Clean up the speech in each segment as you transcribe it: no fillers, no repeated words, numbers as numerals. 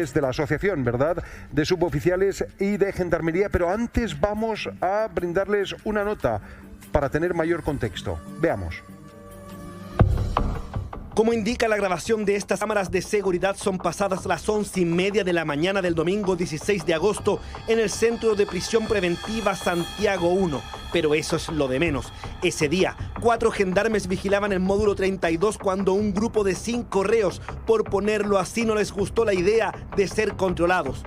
Es de la asociación, ¿verdad?, de suboficiales y de gendarmería, pero antes vamos a brindarles una nota para tener mayor contexto. Veamos. Como indica la grabación de estas cámaras de seguridad, son pasadas las 11:30 de la mañana del domingo 16 de agosto en el Centro de Prisión Preventiva Santiago 1. Pero eso es lo de menos. Ese día, 4 gendarmes vigilaban el módulo 32 cuando un grupo de 5 reos, por ponerlo así, no les gustó la idea de ser controlados.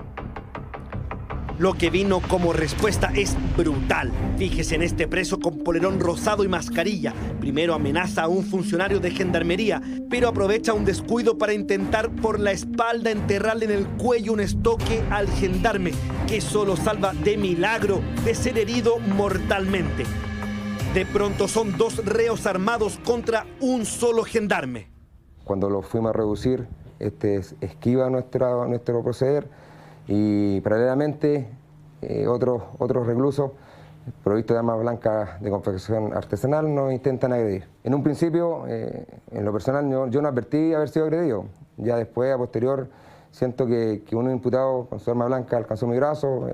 Lo que vino como respuesta es brutal. Fíjese en este preso con polerón rosado y mascarilla. Primero amenaza a un funcionario de gendarmería, pero aprovecha un descuido para intentar por la espalda enterrarle en el cuello un estoque al gendarme, que solo salva de milagro de ser herido mortalmente. De pronto son 2 reos armados contra un solo gendarme. Cuando lo fuimos a reducir, esquiva nuestro proceder. Y paralelamente otros reclusos provistos de armas blancas de confección artesanal nos intentan agredir. En un principio, en lo personal, yo no advertí haber sido agredido. Ya después, a posterior, siento que un imputado con su arma blanca alcanzó mi brazo,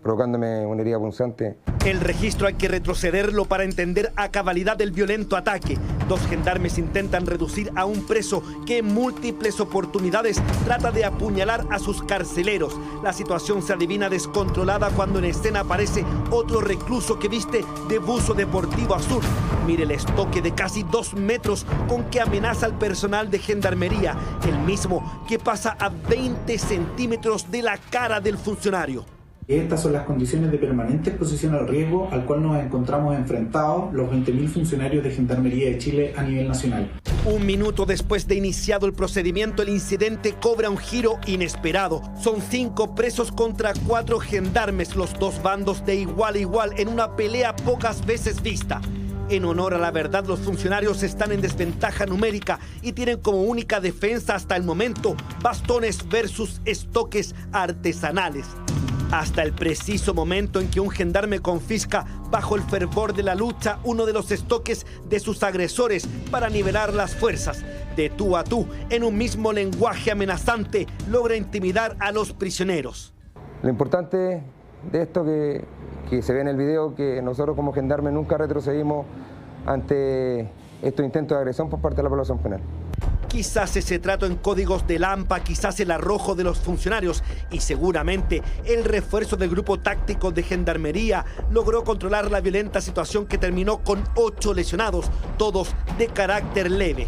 provocándome una herida punzante. El registro hay que retrocederlo para entender a cabalidad el violento ataque. 2 gendarmes intentan reducir a un preso que en múltiples oportunidades trata de apuñalar a sus carceleros. La situación se adivina descontrolada cuando en escena aparece otro recluso que viste de buzo deportivo azul. Mire el estoque de casi 2 metros con que amenaza al personal de gendarmería, el mismo que pasa a 20 centímetros de la cara del funcionario. Estas son las condiciones de permanente exposición al riesgo al cual nos encontramos enfrentados los 20.000 funcionarios de Gendarmería de Chile a nivel nacional. 1 minuto después de iniciado el procedimiento, el incidente cobra un giro inesperado. Son 5 presos contra 4 gendarmes, los 2 bandos de igual a igual en una pelea pocas veces vista. En honor a la verdad, los funcionarios están en desventaja numérica y tienen como única defensa hasta el momento bastones versus estoques artesanales. Hasta el preciso momento en que un gendarme confisca, bajo el fervor de la lucha, uno de los estoques de sus agresores para nivelar las fuerzas. De tú a tú, en un mismo lenguaje amenazante, logra intimidar a los prisioneros. Lo importante de esto que se ve en el video, que nosotros como gendarmes nunca retrocedimos ante estos intentos de agresión por parte de la población penal. Quizás ese trato en códigos de Lampa, quizás el arrojo de los funcionarios y seguramente el refuerzo del grupo táctico de gendarmería logró controlar la violenta situación que terminó con 8 lesionados, todos de carácter leve.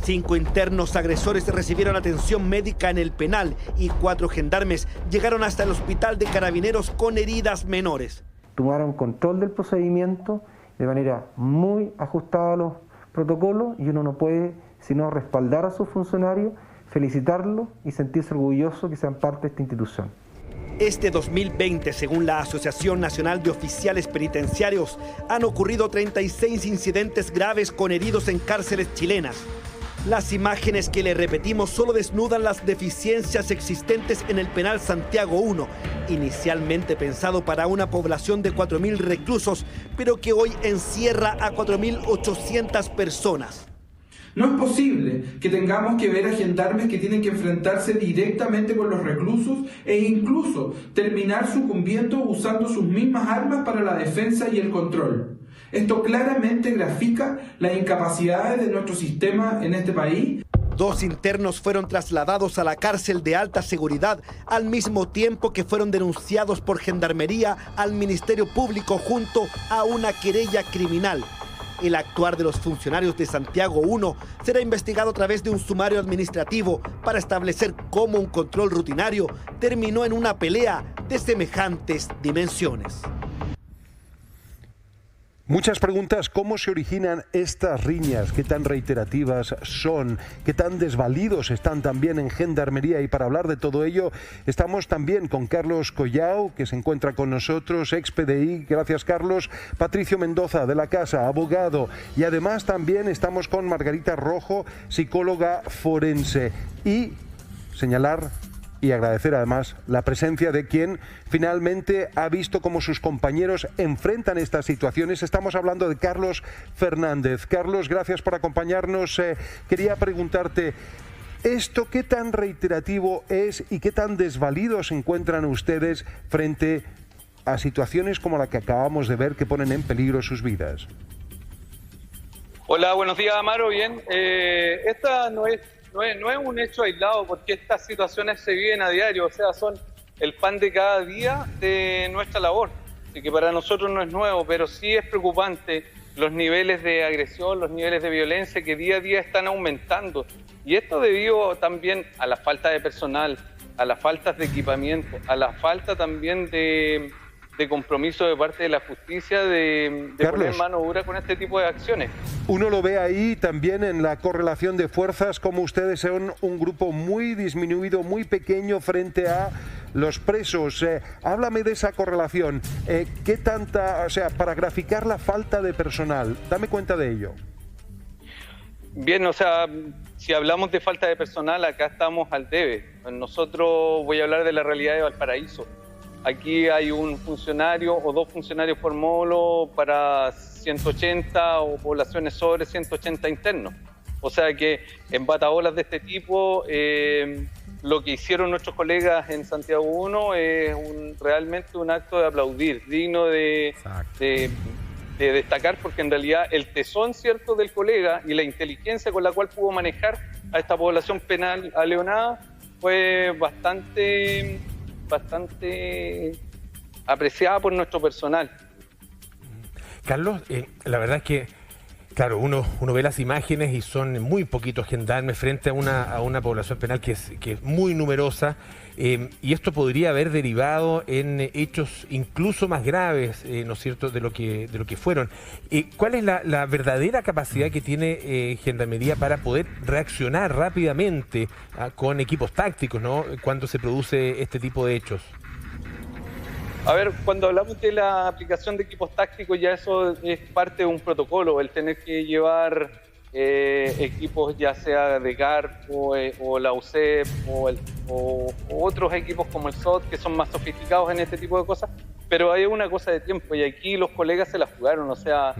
5 internos agresores recibieron atención médica en el penal y 4 gendarmes llegaron hasta el hospital de Carabineros con heridas menores. Tomaron control del procedimiento de manera muy ajustada a los protocolos y uno no puede sino respaldar a sus funcionarios, felicitarlos y sentirse orgulloso que sean parte de esta institución. Este 2020, según la Asociación Nacional de Oficiales Penitenciarios, han ocurrido 36 incidentes graves con heridos en cárceles chilenas. Las imágenes que le repetimos solo desnudan las deficiencias existentes en el penal Santiago 1, inicialmente pensado para una población de 4.000 reclusos, pero que hoy encierra a 4.800 personas. No es posible que tengamos que ver a gendarmes que tienen que enfrentarse directamente con los reclusos e incluso terminar sucumbiendo usando sus mismas armas para la defensa y el control. Esto claramente grafica las incapacidades de nuestro sistema en este país. 2 internos fueron trasladados a la cárcel de alta seguridad al mismo tiempo que fueron denunciados por Gendarmería al Ministerio Público junto a una querella criminal. El actuar de los funcionarios de Santiago 1 será investigado a través de un sumario administrativo para establecer cómo un control rutinario terminó en una pelea de semejantes dimensiones. Muchas preguntas: ¿cómo se originan estas riñas? ¿Qué tan reiterativas son? ¿Qué tan desvalidos están también en Gendarmería? Y para hablar de todo ello, estamos también con Carlos Collao, que se encuentra con nosotros, ex PDI. Gracias, Carlos. Patricio Mendoza, de la Casa, abogado. Y además también estamos con Margarita Rojo, psicóloga forense. Y señalar y agradecer además la presencia de quien finalmente ha visto cómo sus compañeros enfrentan estas situaciones. Estamos hablando de Carlos Fernández. Carlos, gracias por acompañarnos. Quería preguntarte, ¿Esto qué tan reiterativo es y qué tan desvalidos se encuentran ustedes frente a situaciones como la que acabamos de ver que ponen en peligro sus vidas? Hola, buenos días, Amaro. Bien, esta no es un hecho aislado, porque estas situaciones se viven a diario, o sea, son el pan de cada día de nuestra labor, y que para nosotros no es nuevo, pero sí es preocupante los niveles de agresión, los niveles de violencia que día a día están aumentando. Y esto debido también a la falta de personal, a la falta de equipamiento, a la falta también de compromiso de parte de la justicia de poner mano dura con este tipo de acciones. Uno lo ve ahí también en la correlación de fuerzas, como ustedes son un grupo muy disminuido, muy pequeño frente a los presos. Háblame de esa correlación. ¿Qué tanta, o sea, para graficar la falta de personal, dame cuenta de ello? Bien, o sea, si hablamos de falta de personal, acá estamos al debe. Nosotros, voy a hablar de la realidad de Valparaíso. Aquí hay un funcionario o dos funcionarios por módulo para 180 o poblaciones sobre 180 internos. O sea que en bataholas de este tipo, lo que hicieron nuestros colegas en Santiago 1 es realmente un acto de aplaudir, digno de destacar, porque en realidad el tesón, ¿cierto?, del colega y la inteligencia con la cual pudo manejar a esta población penal aleonada fue bastante apreciada por nuestro personal. Carlos, la verdad es que, claro, uno ve las imágenes y son muy poquitos gendarmes frente a una población penal que es muy numerosa, y esto podría haber derivado en hechos incluso más graves, ¿no es cierto?, de lo que fueron. ¿Cuál es la verdadera capacidad que tiene Gendarmería para poder reaccionar rápidamente con equipos tácticos, ¿no?, cuando se produce este tipo de hechos? A ver, cuando hablamos de la aplicación de equipos tácticos, ya eso es parte de un protocolo, el tener que llevar equipos ya sea de GARP o la UCEP o otros equipos como el SOT, que son más sofisticados en este tipo de cosas, pero hay una cosa de tiempo y aquí los colegas se la jugaron, o sea,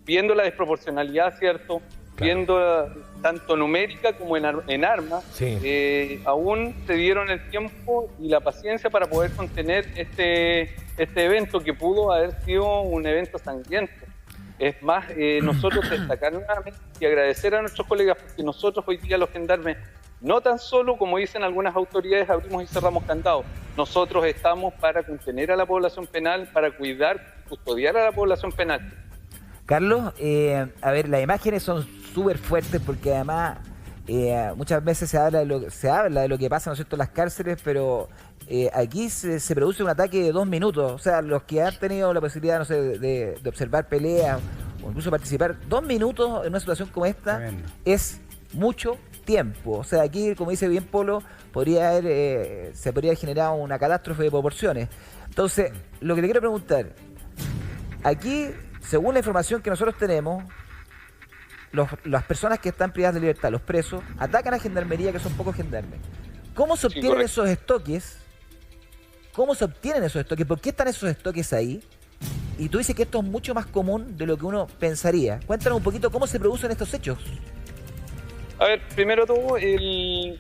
viendo la desproporcionalidad, ¿cierto? Claro. Viendo tanto numérica como en armas, sí. Aún se dieron el tiempo y la paciencia para poder contener este evento que pudo haber sido un evento sangriento. Es más, nosotros destacar nuevamente y agradecer a nuestros colegas, porque nosotros hoy día los gendarmes, no tan solo como dicen algunas autoridades, abrimos y cerramos candados, nosotros estamos para contener a la población penal, para cuidar, custodiar a la población penal. Carlos, a ver, las imágenes son súper fuertes porque además muchas veces se habla de lo que pasa, ¿no es cierto?, en las cárceles, pero aquí se produce un ataque de 2 minutos. O sea, los que han tenido la posibilidad, no sé, de observar peleas o incluso participar, 2 minutos en una situación como esta es mucho tiempo. O sea, aquí, como dice bien Polo, se podría haber generado una catástrofe de proporciones. Entonces, lo que le quiero preguntar, aquí, según la información que nosotros tenemos, las personas que están privadas de libertad, los presos, atacan a Gendarmería, que son pocos gendarmes. ¿Cómo se obtienen esos estoques? ¿Cómo se obtienen esos estoques? ¿Por qué están esos estoques ahí? Y tú dices que esto es mucho más común de lo que uno pensaría. Cuéntanos un poquito cómo se producen estos hechos. A ver, primero todo,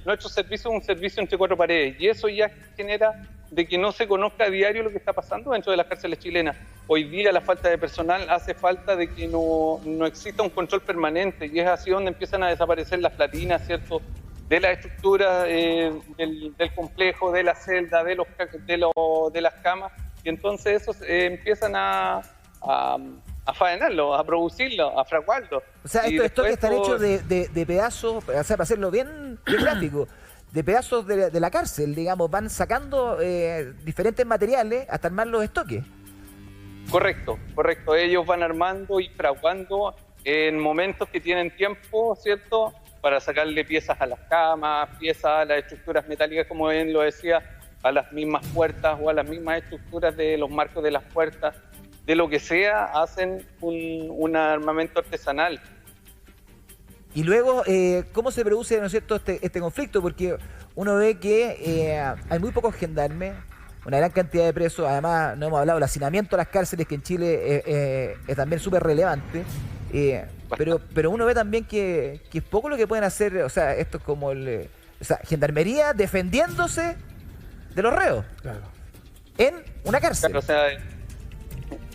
nuestro servicio es un servicio entre 4 paredes y eso ya genera de que no se conozca a diario lo que está pasando dentro de las cárceles chilenas. Hoy día la falta de personal hace falta de que no exista un control permanente y es así donde empiezan a desaparecer las platinas, ¿cierto?, de la estructura del complejo, de la celda, de las camas, y entonces esos empiezan a faenarlo, a producirlo, a fraguarlo. O sea, estos estoques están hechos de pedazos, o sea, para hacerlo bien gráfico, de pedazos de la cárcel, digamos, van sacando diferentes materiales hasta armar los estoques. Correcto. Ellos van armando y fraguando en momentos que tienen tiempo, ¿cierto?, para sacarle piezas a las camas, piezas a las estructuras metálicas, como bien lo decía, a las mismas puertas o a las mismas estructuras de los marcos de las puertas, de lo que sea, hacen un armamento artesanal. Y luego, ¿cómo se produce, ¿no es cierto?, este conflicto? Porque uno ve que hay muy pocos gendarmes, una gran cantidad de presos, además no hemos hablado del hacinamiento de las cárceles, que en Chile es también súper relevante, Pero uno ve también que es poco lo que pueden hacer, o sea, esto es como Gendarmería defendiéndose de los reos. Claro. En una cárcel. Claro, o sea,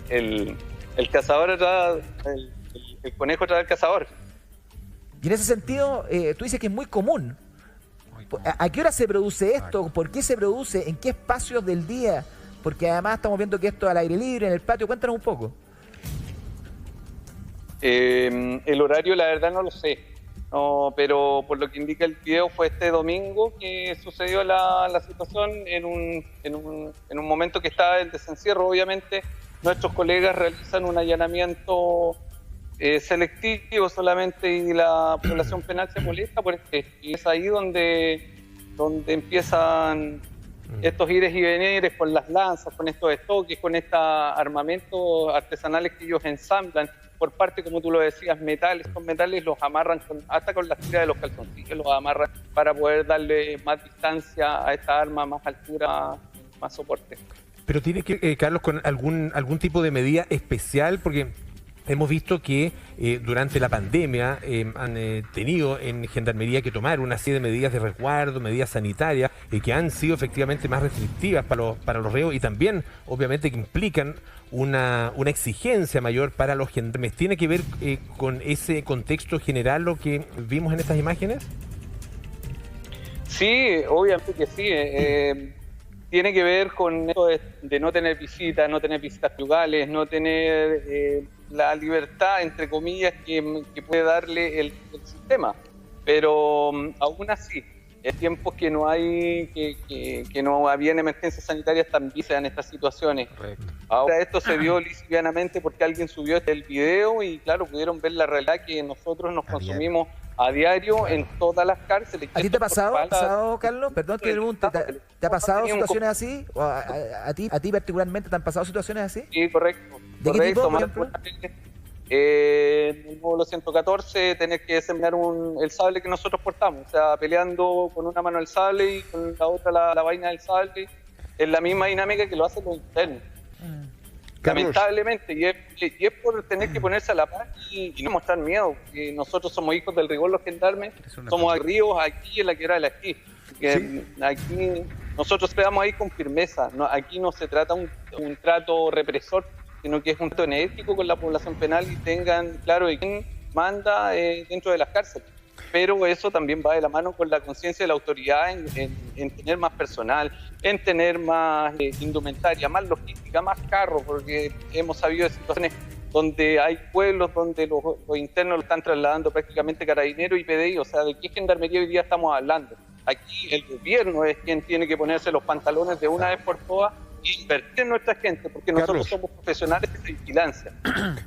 el cazador atrás, el conejo atrás del cazador. Y en ese sentido, tú dices que es muy común. ¿A qué hora se produce esto? ¿Por qué se produce? ¿En qué espacios del día? Porque además estamos viendo que esto al aire libre, en el patio. Cuéntanos un poco. El horario, la verdad, no lo sé. No, pero por lo que indica el video, fue este domingo que sucedió la situación en un momento que estaba el desencierro. Obviamente, nuestros colegas realizan un allanamiento selectivo solamente y la población penal se molesta porque es ahí donde empiezan estos ires y venires con las lanzas, con estos estoques, con estos armamentos artesanales que ellos ensamblan por parte, como tú lo decías, metales. Estos metales los amarran hasta con las tiras de los calzoncillos, los amarran para poder darle más distancia a esta arma, más altura, más soporte. Pero tiene que, Carlos, con algún tipo de medida especial, porque hemos visto que durante la pandemia han tenido en Gendarmería que tomar una serie de medidas de resguardo, medidas sanitarias, que han sido efectivamente más restrictivas para los reos y también, obviamente, que implican una exigencia mayor para los gendarmes. ¿Tiene que ver con ese contexto general lo que vimos en estas imágenes? Sí, obviamente que sí. Tiene que ver con esto de no tener visitas frugales, no tener la libertad, entre comillas, que puede darle el sistema. Pero aún así, en tiempos que no habían emergencias sanitarias, también se dan estas situaciones. Correcto. Ahora esto se vio lisianamente porque alguien subió el video y claro, pudieron ver la realidad que nosotros nos consumimos a diario en todas las cárceles. ¿A ti te ha pasado, Carlos? Perdón que te pregunte, ¿te ha pasado situaciones así? ¿O a ti particularmente te han pasado situaciones así? Sí, correcto. ¿De qué tipo, por ejemplo? En el módulo 114 tener que desempeñar el sable que nosotros portamos, o sea, peleando con una mano el sable y con la otra la vaina del sable, es la misma dinámica que lo hacen los internos. Lamentablemente, y es por tener que ponerse a la par y no mostrar miedo, porque nosotros somos hijos del rigor, los gendarmes, somos ríos aquí en la quebrada del Esquí. Sí. Aquí nosotros pegamos ahí con firmeza, aquí no se trata un trato represor, sino que es un trato enérgico con la población penal y tengan claro de quién manda dentro de las cárceles. Pero eso también va de la mano con la conciencia de la autoridad en tener más personal, en tener más indumentaria, más logística, más carros, porque hemos sabido de situaciones donde hay pueblos donde los internos lo están trasladando prácticamente Carabineros y PDI, o sea, ¿de qué gendarmería hoy día estamos hablando? Aquí el gobierno es quien tiene que ponerse los pantalones de una vez por todas e invertir en nuestra gente, porque nosotros somos profesionales de vigilancia.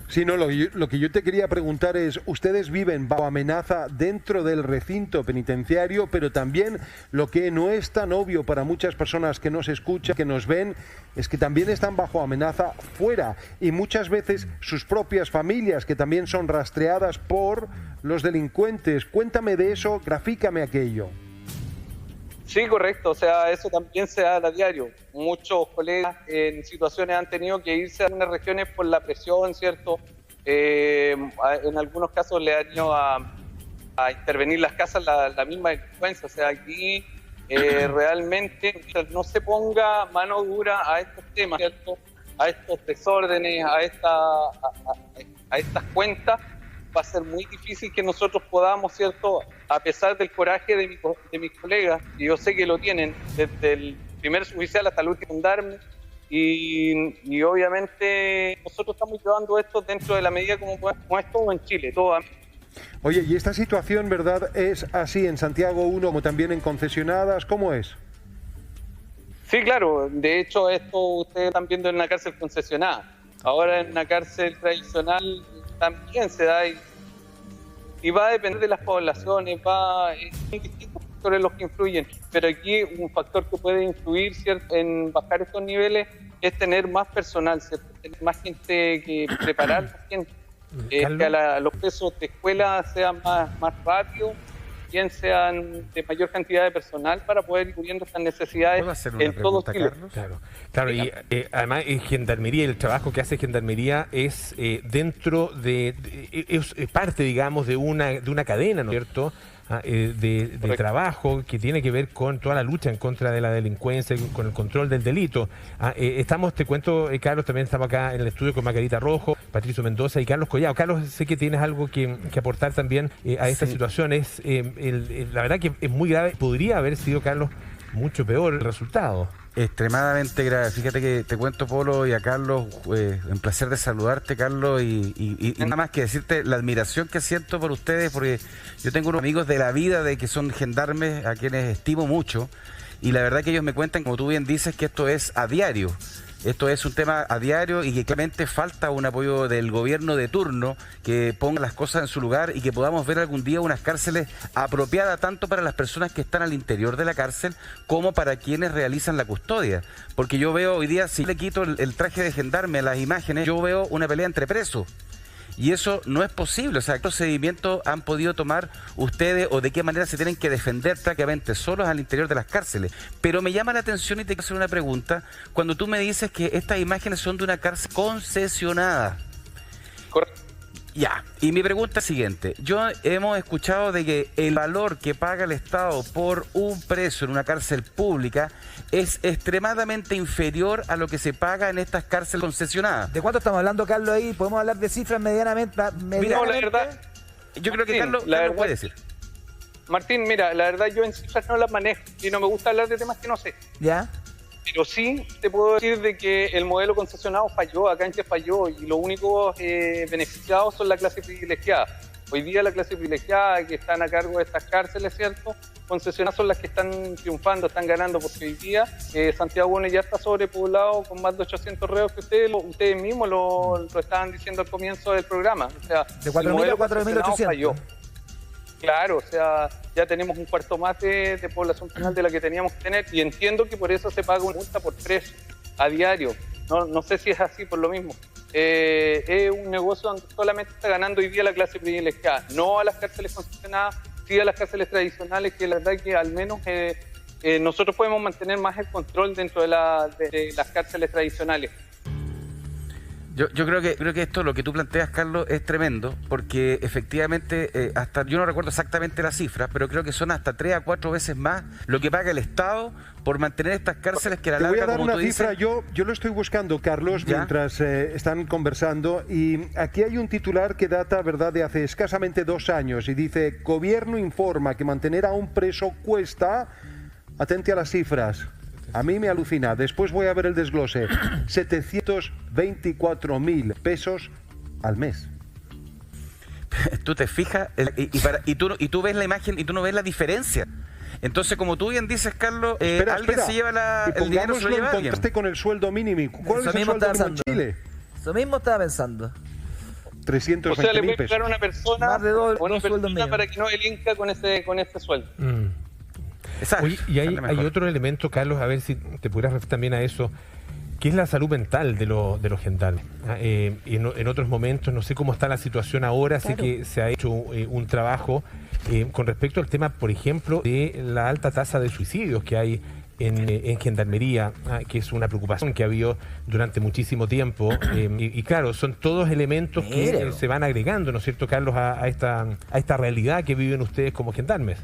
Sí, no, lo que yo te quería preguntar es, ustedes viven bajo amenaza dentro del recinto penitenciario, pero también lo que no es tan obvio para muchas personas que nos escuchan, que nos ven, es que también están bajo amenaza fuera y muchas veces sus propias familias, que también son rastreadas por los delincuentes. Cuéntame de eso, grafícame aquello. Sí, correcto, o sea, eso también se da a diario. Muchos colegas en situaciones han tenido que irse a algunas regiones por la presión, ¿cierto? En algunos casos le han ido a intervenir las casas la misma delincuencia, o sea, aquí realmente no se ponga mano dura a estos temas, ¿cierto? A estos desórdenes, a estas cuentas, va a ser muy difícil que nosotros podamos, ¿cierto?, a pesar del coraje de mis colegas, y yo sé que lo tienen, desde el primer suboficial hasta el último gendarme, y obviamente nosotros estamos llevando esto dentro de la medida como es todo en Chile, todo. Oye, ¿y esta situación, verdad, es así en Santiago 1 como también en concesionadas? ¿Cómo es? Sí, claro, de hecho esto ustedes están viendo en una cárcel concesionada, ahora en una cárcel tradicional también se da y va a depender de las poblaciones, hay distintos factores los que influyen, pero aquí un factor que puede influir, ¿cierto?, en bajar estos niveles es tener más personal, ¿cierto?, tener más gente que preparar, más gente, que los procesos de escuela sean más rápidos también sean de mayor cantidad de personal para poder ir cubriendo estas necesidades en todo Chile. Claro, y además en Gendarmería, el trabajo que hace Gendarmería es dentro es parte, digamos, de una cadena, ¿no es cierto?, de trabajo que tiene que ver con toda la lucha en contra de la delincuencia, con el control del delito. Te cuento, Carlos, también estamos acá en el estudio con Margarita Rojo, Patricio Mendoza y Carlos Collado. Carlos, sé que tienes algo que aportar también a esta situación. La verdad que es muy grave. Podría haber sido, Carlos, mucho peor el resultado. Extremadamente grave. Fíjate que te cuento, Polo, y a Carlos, un placer de saludarte, Carlos, y nada más que decirte la admiración que siento por ustedes, porque yo tengo unos amigos de la vida de que son gendarmes a quienes estimo mucho, y la verdad que ellos me cuentan, como tú bien dices, que esto es a diario. Esto es un tema a diario y que claramente falta un apoyo del gobierno de turno que ponga las cosas en su lugar y que podamos ver algún día unas cárceles apropiadas tanto para las personas que están al interior de la cárcel como para quienes realizan la custodia. Porque yo veo hoy día, si le quito el traje de gendarme a las imágenes, yo veo una pelea entre presos. Y eso no es posible. O sea, ¿qué procedimientos han podido tomar ustedes o de qué manera se tienen que defender prácticamente solos al interior de las cárceles? Pero me llama la atención y te quiero hacer una pregunta. Cuando tú me dices que estas imágenes son de una cárcel concesionada. Correcto. Ya, y mi pregunta es siguiente. Hemos escuchado de que el valor que paga el Estado por un preso en una cárcel pública es extremadamente inferior a lo que se paga en estas cárceles concesionadas. ¿De cuánto estamos hablando, Carlos, ahí? ¿Podemos hablar de cifras medianamente? No, la verdad, yo creo que Carlos puede decir. Martín, mira, la verdad yo en cifras no las manejo y no me gusta hablar de temas que no sé. ¿Ya? Pero sí te puedo decir de que el modelo concesionado falló, acá en Chile falló, y los únicos beneficiados son la clase privilegiada. Hoy día la clase privilegiada que están a cargo de estas cárceles, ¿cierto?, concesionadas son las que están triunfando, están ganando, porque hoy día Santiago 1 ya está sobrepoblado con más de 800 reos que ustedes mismos lo estaban diciendo al comienzo del programa. O sea, de 4.000 a 4.800. Falló. Claro, o sea, ya tenemos un cuarto más de población penal de la que teníamos que tener, y entiendo que por eso se paga una multa por preso a diario. No sé si es así por lo mismo. Es un negocio donde solamente está ganando hoy día la clase privilegiada, no a las cárceles concesionadas, sí a las cárceles tradicionales, que la verdad que al menos nosotros podemos mantener más el control dentro de las cárceles tradicionales. Yo creo que esto, lo que tú planteas, Carlos, es tremendo, porque efectivamente, yo no recuerdo exactamente la cifra, pero creo que son hasta 3 a 4 veces más lo que paga el Estado por mantener estas cárceles que a la larga, te voy a dar como una tú cifra, dices... yo lo estoy buscando, Carlos, ¿Ya? mientras están conversando, y aquí hay un titular que data, ¿verdad?, de hace escasamente 2 años, y dice: Gobierno informa que mantener a un preso cuesta, atente a las cifras, a mí me alucina, después voy a ver el desglose, 724.000 pesos al mes. Tú te fijas y tú ves la imagen y tú no ves la diferencia. Entonces, como tú bien dices, Carlos, alguien se lleva el dinero, se lo lleva alguien. Contraste con el sueldo mínimo. ¿Cuál es el sueldo mínimo en Chile? Eso mismo estaba pensando. 320.000 pesos. O sea, le puede pesos. pagar a una persona, más de dos sueldos mínimos para que no delinca con ese sueldo. Exacto. Oye, y hay otro elemento, Carlos, a ver si te pudieras referir también a eso, que es la salud mental de los gendarmes. En otros momentos, no sé cómo está la situación ahora, claro. Sé que se ha hecho un trabajo con respecto al tema, por ejemplo, de la alta tasa de suicidios que hay en Gendarmería, que es una preocupación que ha habido durante muchísimo tiempo. Y claro, son todos elementos que se van agregando, ¿no es cierto, Carlos, a esta realidad que viven ustedes como gendarmes.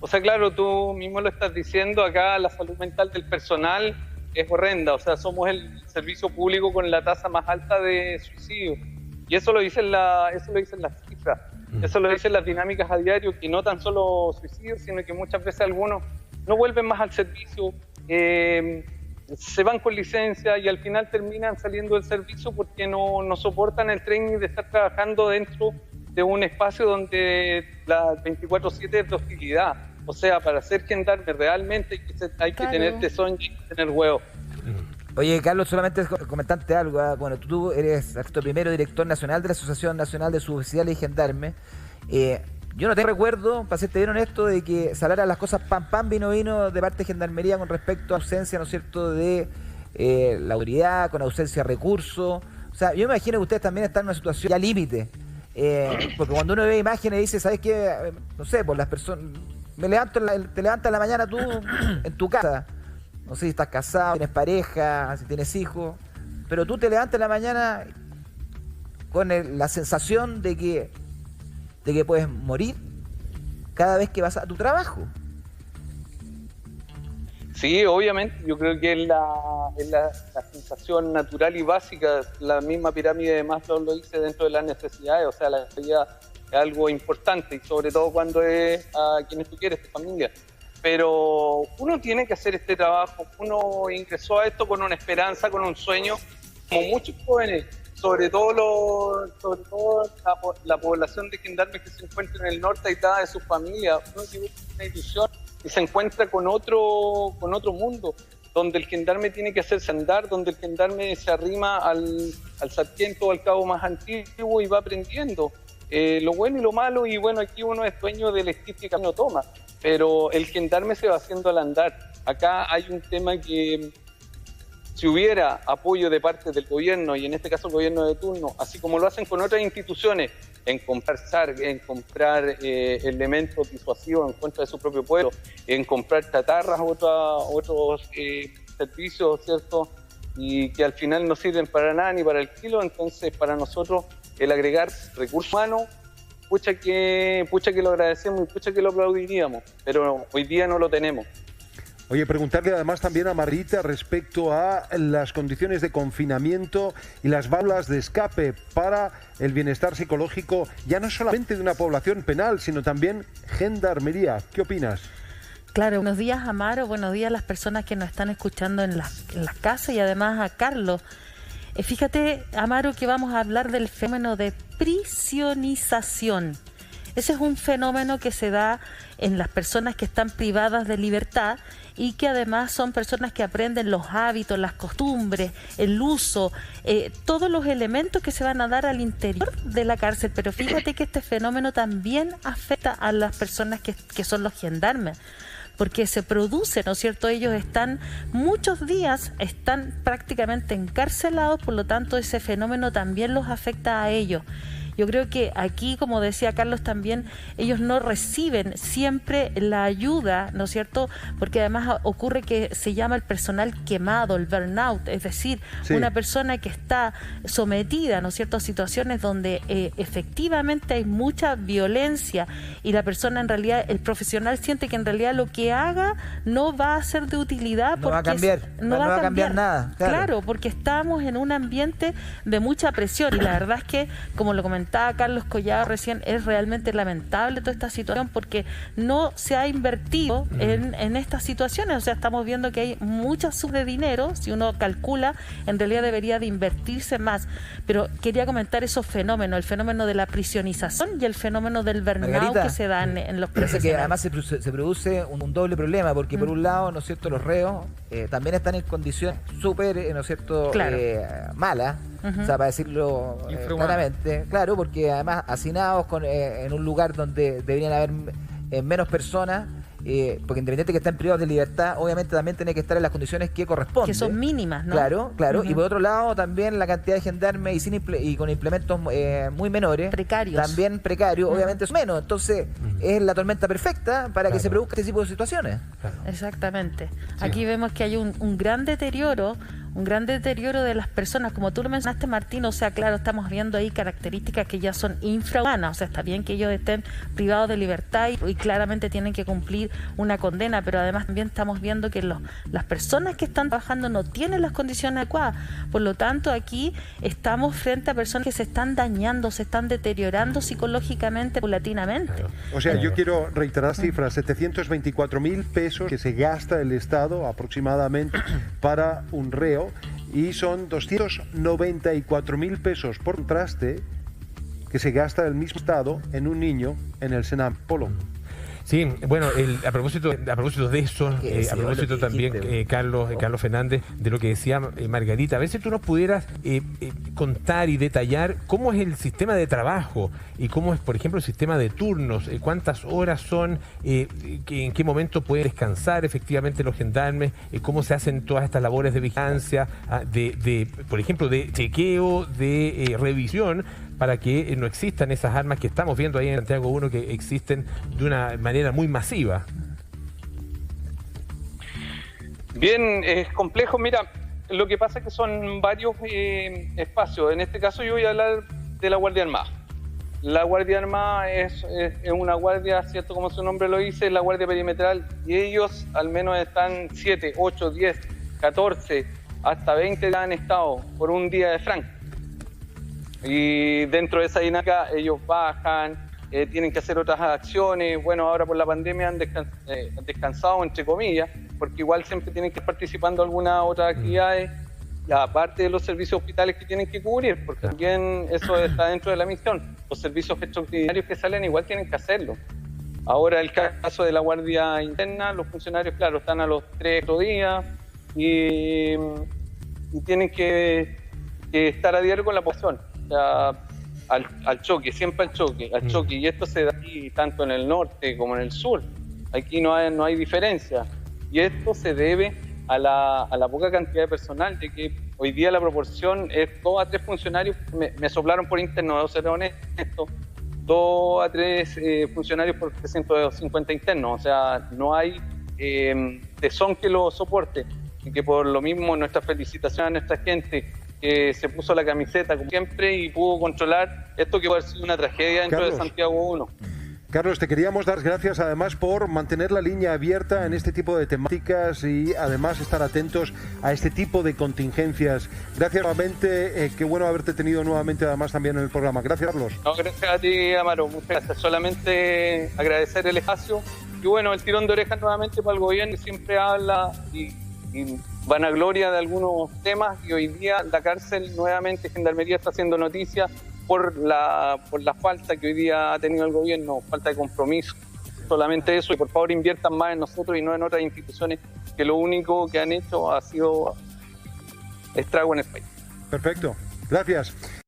O sea, claro, tú mismo lo estás diciendo, acá la salud mental del personal es horrenda, o sea, somos el servicio público con la tasa más alta de suicidio, y eso lo dicen las cifras, eso lo dicen las dinámicas a diario, que no tan solo suicidios, sino que muchas veces algunos no vuelven más al servicio, se van con licencia y al final terminan saliendo del servicio porque no soportan el training de estar trabajando dentro de un espacio donde la 24/7 es de hostilidad. O sea, para ser gendarme realmente hay que tener tesón y hay que tener huevo. Oye, Carlos, solamente comentarte algo. Bueno, tú eres acto primero director nacional de la Asociación Nacional de Suboficiales y Gendarmes. Yo no te recuerdo, para serte bien honesto, de que se hablara las cosas pam, vino de parte de Gendarmería con respecto a ausencia, ¿no es cierto?, de la autoridad, con ausencia de recursos. O sea, yo me imagino que ustedes también están en una situación ya límite. Porque cuando uno ve imágenes dice, ¿sabes qué? No sé, pues las personas... te levantas en la mañana tú en tu casa. No sé si estás casado, tienes pareja, si tienes hijos. Pero tú te levantas en la mañana con la sensación de que puedes morir cada vez que vas a tu trabajo. Sí, obviamente, yo creo que es la sensación natural y básica. La misma pirámide de Maslow lo dice dentro de las necesidades, o sea, la necesidad es algo importante, y sobre todo cuando es a quienes tú quieres, tu familia. Pero uno tiene que hacer este trabajo, uno ingresó a esto con una esperanza, con un sueño, como muchos jóvenes, sobre todo la población de gendarmes que se encuentra en el norte, aislada de sus familias. Uno tiene una ilusión y se encuentra con otro mundo, donde el gendarme tiene que hacerse andar, donde el gendarme se arrima al sargento o al cabo más antiguo y va aprendiendo lo bueno y lo malo, y bueno, aquí uno es dueño del esquí que camino toma, pero el gendarme se va haciendo al andar. Acá hay un tema que, si hubiera apoyo de parte del gobierno, y en este caso el gobierno de turno, así como lo hacen con otras instituciones, en comprar SAR, en comprar elementos disuasivos en contra de su propio pueblo, en comprar chatarras, otros servicios, ¿cierto? Y que al final no sirven para nada ni para el kilo. Entonces, para nosotros, el agregar recursos humanos, pucha que lo agradecemos y pucha que lo aplaudiríamos, pero hoy día no lo tenemos. Oye, preguntarle además también a Margarita respecto a las condiciones de confinamiento y las válvulas de escape para el bienestar psicológico, ya no solamente de una población penal, sino también gendarmería. ¿Qué opinas? Claro, buenos días, Amaro, buenos días a las personas que nos están escuchando en las casas, y además a Carlos. Fíjate, Amaro, que vamos a hablar del fenómeno de prisionización. Ese es un fenómeno que se da en las personas que están privadas de libertad y que además son personas que aprenden los hábitos, las costumbres, el uso, todos los elementos que se van a dar al interior de la cárcel. Pero fíjate que este fenómeno también afecta a las personas que son los gendarmes, porque se produce, ¿no es cierto? Ellos están muchos días, están prácticamente encarcelados, por lo tanto ese fenómeno también los afecta a ellos. Yo creo que aquí, como decía Carlos también, ellos no reciben siempre la ayuda, ¿no es cierto? Porque además ocurre que se llama el personal quemado, el burnout, es decir, sí, una persona que está sometida, ¿no es cierto?, a situaciones donde efectivamente hay mucha violencia, y la persona en realidad, el profesional siente que en realidad lo que haga no va a ser de utilidad, no va a cambiar, no va a cambiar nada. Claro, porque estamos en un ambiente de mucha presión, y la verdad es que, como lo comentaba Carlos Collado recién, es realmente lamentable toda esta situación, porque no se ha invertido en estas situaciones. O sea, estamos viendo que hay mucha suma de dinero, si uno calcula, en realidad debería de invertirse más. Pero quería comentar esos fenómenos, el fenómeno de la prisionización y el fenómeno del burnout, Margarita, que se dan en los profesionales. Que además se produce un doble problema, porque por un lado, ¿no es cierto?, los reos también están en condiciones súper, ¿no es cierto?, claro, malas. O sea, para decirlo claramente, claro, porque además hacinados en un lugar donde deberían haber menos personas, porque independiente que estén privados de libertad, obviamente también tienen que estar en las condiciones que corresponden. Que son mínimas, ¿no? Claro. Y por otro lado, también la cantidad de gendarmes y con implementos muy menores. Precarios. También precarios, obviamente son menos. Entonces, es la tormenta perfecta para que se produzca este tipo de situaciones. Claro. Exactamente. Sí. Aquí vemos que hay un gran deterioro de las personas, como tú lo mencionaste, Martín. O sea, claro, estamos viendo ahí características que ya son infrahumanas. O sea, está bien que ellos estén privados de libertad y claramente tienen que cumplir una condena, pero además también estamos viendo que las personas que están trabajando no tienen las condiciones adecuadas. Por lo tanto, aquí estamos frente a personas que se están dañando, se están deteriorando psicológicamente, paulatinamente. Claro. O sea, yo quiero reiterar cifras: 724.000 pesos que se gasta el Estado aproximadamente para un reo, y son 294.000 pesos por contraste que se gasta el mismo Estado en un niño en el Senam. Polo. Sí, bueno, a propósito de eso, a propósito también, Carlos Fernández, de lo que decía Margarita, a ver si tú nos pudieras contar y detallar cómo es el sistema de trabajo y cómo es, por ejemplo, el sistema de turnos, cuántas horas son, en qué momento pueden descansar efectivamente los gendarmes, cómo se hacen todas estas labores de vigilancia, por ejemplo, de chequeo, de revisión, para que no existan esas armas que estamos viendo ahí en Santiago 1, que existen de una manera muy masiva? Bien, es complejo. Mira, lo que pasa es que son varios espacios. En este caso yo voy a hablar de la Guardia Armada. La Guardia Armada es una guardia, cierto como su nombre lo dice, la guardia perimetral, y ellos al menos están 7, 8, 10, 14, hasta 20 han estado por un día de franca. Y dentro de esa dinámica ellos bajan, tienen que hacer otras acciones. Bueno, ahora por la pandemia han descansado, entre comillas, porque igual siempre tienen que ir participando en algunas otras actividades, y aparte de los servicios hospitales que tienen que cubrir, porque también eso está dentro de la misión. Los servicios extraordinarios que salen igual tienen que hacerlo. Ahora el caso de la Guardia Interna, los funcionarios, claro, están a los 3 días y tienen que estar a diario con la población. O sea, al choque, siempre al choque, y esto se da aquí tanto en el norte como en el sur. Aquí no hay diferencia, y esto se debe a la poca cantidad de personal, de que hoy día la proporción es 2 a 3 funcionarios. Me soplaron por interno, debo ser honesto, 2 a 3 funcionarios por 350 internos. O sea, no hay tesón que lo soporte, y que por lo mismo nuestra felicitación a nuestra gente que se puso la camiseta como siempre y pudo controlar esto que puede ser una tragedia dentro de Santiago 1. Carlos, te queríamos dar gracias además por mantener la línea abierta en este tipo de temáticas y además estar atentos a este tipo de contingencias. Gracias nuevamente, qué bueno haberte tenido nuevamente además también en el programa. Gracias, Carlos. No, gracias a ti, Amaro, muchas gracias. Solamente agradecer el espacio y bueno, el tirón de orejas nuevamente para el gobierno, que siempre habla y vanagloria de algunos temas, y hoy día la cárcel nuevamente, Gendarmería está haciendo noticia por la falta que hoy día ha tenido el gobierno, falta de compromiso. Solamente eso, y por favor inviertan más en nosotros y no en otras instituciones que lo único que han hecho ha sido estrago en el país. Perfecto, gracias.